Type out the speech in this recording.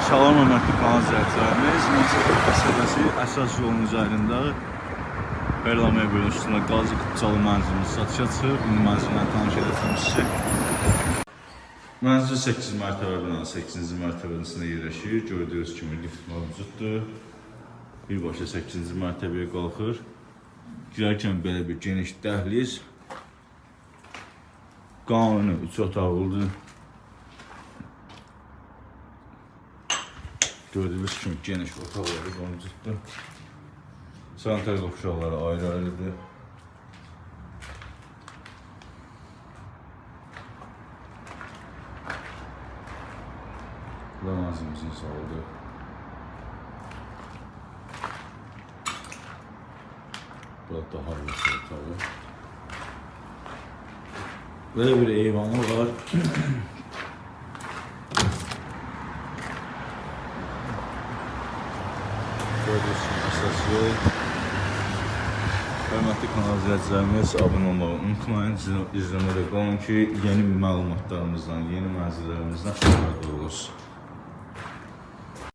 Salam hörmətli kanal izləyicilərimiz. Məsələ məsələsi əsas yolun üzərində Perlamaya bölünsünə Qazi Qutçalı mənzilimiz satışa çıxıb. İndi mənzillə tanış edəcəm sizə. Mənzil 8 mərtəbə binanın 8-ci mərtəbəsində yerləşir. Gördüyünüz kimi lift mövcuddur. Birbaşa 8-ci mərtəbəyə qalxır. Girərkən belə bir geniş dəhliz. Qanuni 3 otaqlıdır. Gördüğünüz kimi geniş otaqları mövcuddur. Sanitar qapışaqları ayrı-ayrıdır. Bu da mənzilimizin salıdır. Burada daha yoxdur otağı. Böyle bir eyvanı var. Gördüğünüz kimi əsası. Hörmətli kanal izləyicilərimiz, abunə olmağı unutmayın. İzləmədə qalın ki, yeni məlumatlarımızdan, yeni mənzillərimizdən xəbərdar olursunuz.